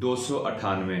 298،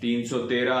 313